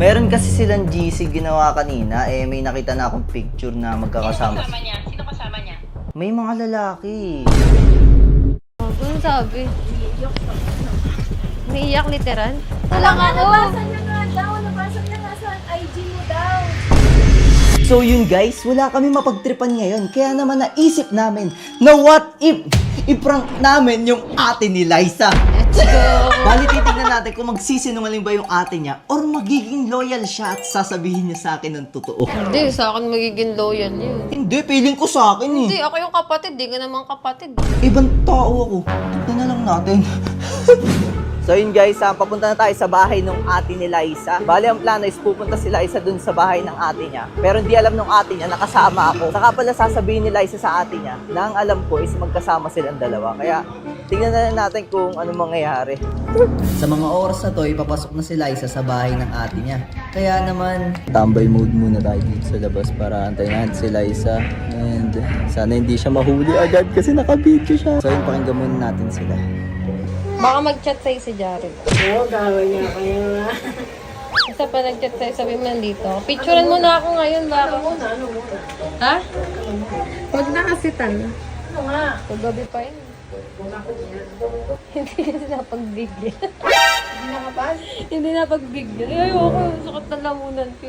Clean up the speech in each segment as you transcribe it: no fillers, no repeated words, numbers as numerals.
Meron kasi silang GC ginawa kanina, may nakita na akong picture na magkakasama. Sino kasama niya? Sino kasama niya? May mga lalaki. Ano sabi? Umiiyak literal? Wala nga, nabasa niya nga daw. Nabasa niya nga sa IG mo daw. So yun guys, wala kami mapagtripan ngayon. Kaya naman naisip namin na what if i-prank namin yung ate ni Liza. Let's go! Bali titignan natin kung magsisinungaling ba yung ate niya or magiging loyal siya at sasabihin niya sa akin ng totoo. Hindi, sa akin magiging loyal yun. Hindi, feeling ko sa akin eh. Hindi, ako yung kapatid. Di ka naman kapatid. Ibang tao ako. Tignan na lang natin. So yun guys, papunta na tayo sa bahay ng ate ni Liza. Bali ang plano is pupunta si Liza dun sa bahay ng ate niya. Pero hindi alam ng ate niya, nakasama ako. Saka pala sasabihin ni Liza sa ate niya na ang alam ko is magkasama silang dalawa. Kaya tingnan na natin kung ano mangyayari. Sa mga oras na to, ipapasok na si Liza sa bahay ng ate niya. Kaya naman, tambay mode muna tayo dito sa labas para antayin natin si Liza. And sana hindi siya mahuli agad kasi nakabidyo siya. So yun, pakinggan muna natin sila. Baka mag-chat sa'yo si Jared. Oo, gawin niya kayo nga. Isa pa nag-chat sa'yo, sabi mo nandito. Picturean mo na ako ngayon, baka. Ano muna? Ha? Huwag na kasi tan. Ano nga? Paggabi pa yun. Hindi kasi napagbigyan. Hindi nakapal? Hindi napagbigyan. Ay, ayoko. Sakit na lamunan ko.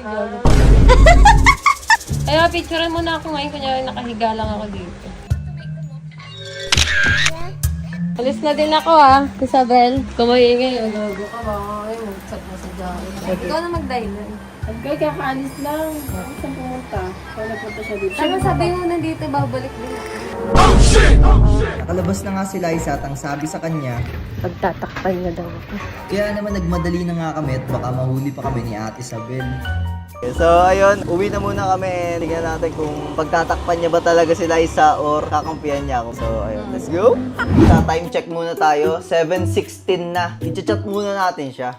Kaya picturean mo na ako ngayon, kunyari nakahiga lang ako dito. Alis na din ako Isabel. Kumaingay. Gago ka ba? Ay, mag-chat mo sa Jared. Ikaw na mag-dialer. Agay, kakaalis lang. Saan pumunta? Saan nagpunta siya dito? Ano sabihin mo nandito, babalik din. Nakalabas na nga si Liza at ang sabi sa kanya, Pagtatakpan niya daw ako. kaya naman nagmadali na nga kami at baka mahuli pa kami ni Ate Isabel. So ayun, uwi na muna kami. Tingnan natin kung pagtatakpan niya ba talaga si Liza or kakampihan niya ako. So ayun, let's go. Sa time check muna tayo, 7:16 na. I-chat muna natin siya.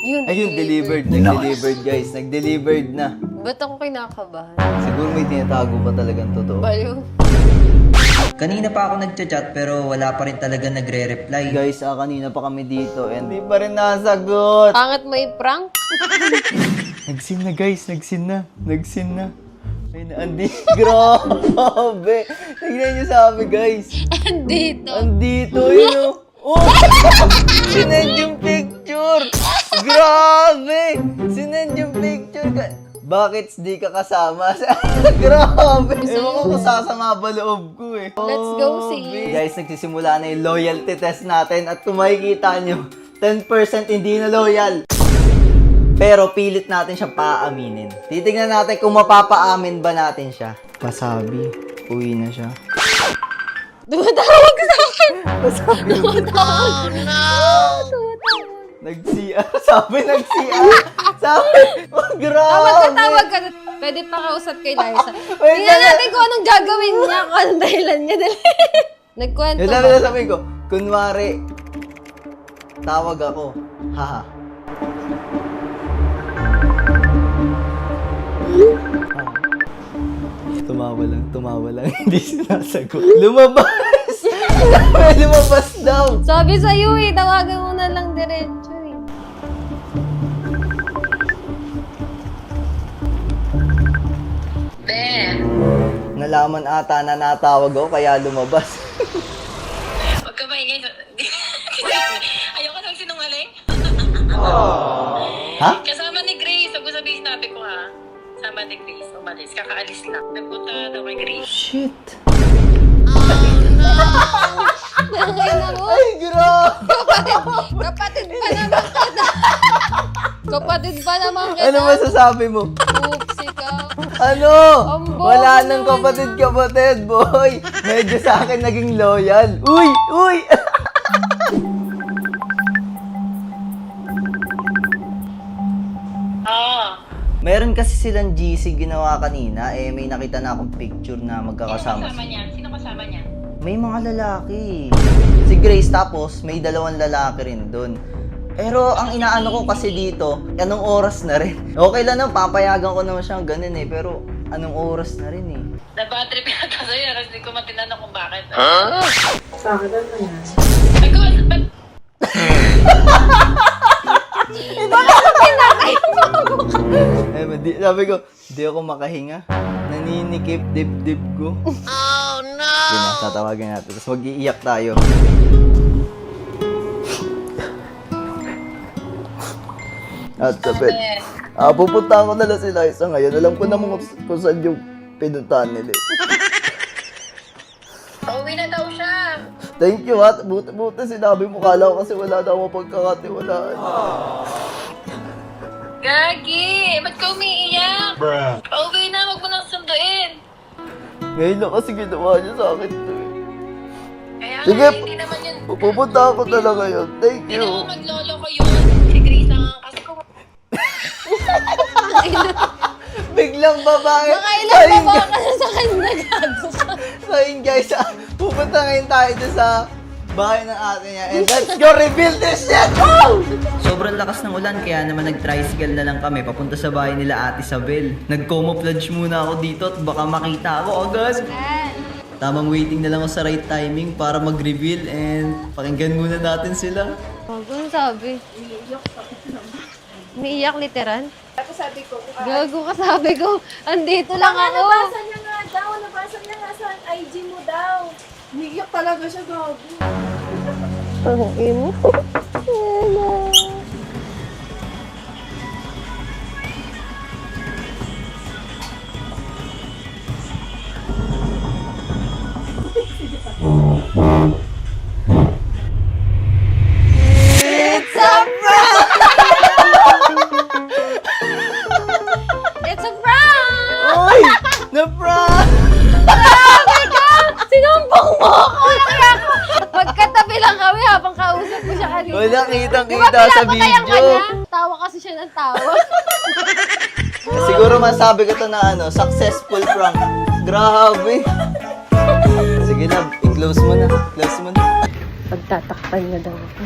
Yun, Ayun, delivered. Nag-delivered guys, nag-delivered na. Ba't ako kinakabahan? Siguro may tinatago pa talagang totoo. Baliw. Kanina pa ako nagchat pero wala pa rin talaga nagre-reply. Guys, kanina pa kami dito and di pa rin nasagot. Pangit mo i-prank? Nagsin na guys, nagsin na. Nagsin na. Ay na, andi. Grabe. Tignan niyo sa amin guys. Andito. Andito yun oh. Sinend yung picture. Grabe. Sinend yung picture. Bakit di ka kasama? Grabe! Ewan ko kung sasama ba loob ko eh. Let's go, sis. Guys, nagsisimula na yung loyalty test natin at kung makikita nyo, 10% hindi na loyal. Pero pilit natin siya paaminin. Titignan natin kung mapapaamin ba natin siya. Pasabi, uwi na siya. Dumatawag sa akin! Pasabi, Dumatawag! Oh, no! nag-CR. Sabi, nag-CR. Sabi, oh, grabe. Magtatawag ka. Pwede pa kausap kay Liza. Wait, Tingnan natin kung anong gagawin niya, kung anong dahilan niya. Nagkwento Yung ba? sabi ko, kunwari, tawag ako, haha. Tumawa lang, hindi sinasagot. Lumabas! Lumabas daw! Sabi sa'yo tawagan mo na lang diretso Nalaman ata na natawag ako, kaya lumabas. Huwag ka maingay. Ayoko nang sinungaling. Ha? Kasama ni Grace. Huwag mo sabihin sinabi ko ha. Kasama ni Grace. Umalis. Kakaalis lang. Nagpunta daw kay Grace. Shit! Ngayon ako. Ay, grabe! Kapatid pa naman kita. Kapatid pa naman kita. Ano masasabi mo? Oopsie ka. Ano? Ang bobo Wala nang naman kapatid, boy. Medyo sa akin naging loyal. Uy! Uy! Meron kasi silang GC ginawa kanina, may nakita na akong picture na Sino magkakasama. kasama niya? Sino kasama niya? May mga lalaki. Si Grace tapos may dalawang lalaki rin doon. Pero ang inaano ko kasi dito, anong oras na rin? Okay lang naman, papayagan ko naman siyang ganun eh. Pero anong oras na rin eh? Na-bad trip yata sa'yo. Hindi ko matinanong kung bakit. Sa akin na yan. Ay, Sabi ko, di ako makahinga. Naninikip dibdib ko. Oh no! Yun na, tatawagin natin. Tapos mag-iiyak tayo. At sabi, pupunta ko na lang si Liza ngayon. Alam ko naman kung saan yung pinuntahan nila. Pauwi na daw siya. Thank you, ha. Buti sinabi mo. Kala ko kasi wala daw mo pagkakatiwalaan. Gagi! Ba't ka umiiyak? Pauwi na, wag mo nang sunduin. Ngayon lang kasi ginawa niya sa akin to. Kaya Sige. nga, hindi naman yun. Pupunta ako na lang ngayon. Thank Hindi you. naman maglolo ko yun. Si Grace lang ang kasi ko. Biglang babae. Baka ilang baba ka na sa kanya, gago ka. So yun guys, pupunta ngayon tayo dun sa bahay ng ate niya. And let's go reveal this shit! Woo! Sobrang lakas ng ulan kaya naman nag-tricycle na lang kami papunta sa bahay nila Ate Isabel. Nag-camouflage muna ako dito at baka makita ako agad. Tamang waiting na lang ako sa right timing para mag-reveal and pakinggan muna natin sila. Gago, ano sabi? Umiiyak literal? Tapos sabi ko, Gago ka, sabi ko. Andito lang ako. nabasa niya nga daw, nabasa niya nga sa IG mo daw. Umiiyak talaga siya, gago. Ang imo. It's a prank! It's a prank! Oy! Na-prank! Sinumbong mo ako! Kaya ako! Magkatabi lang kami habang kausap ko siya kanina. Wala, kitang-kita Di ba sa pinapatay ang video. kanya? Tawa kasi siya ng tawa. Siguro masabi ko to na successful prank. Grabe. Sige na, i-close mo na. Close mo na. Pagtatakpan niya daw ako.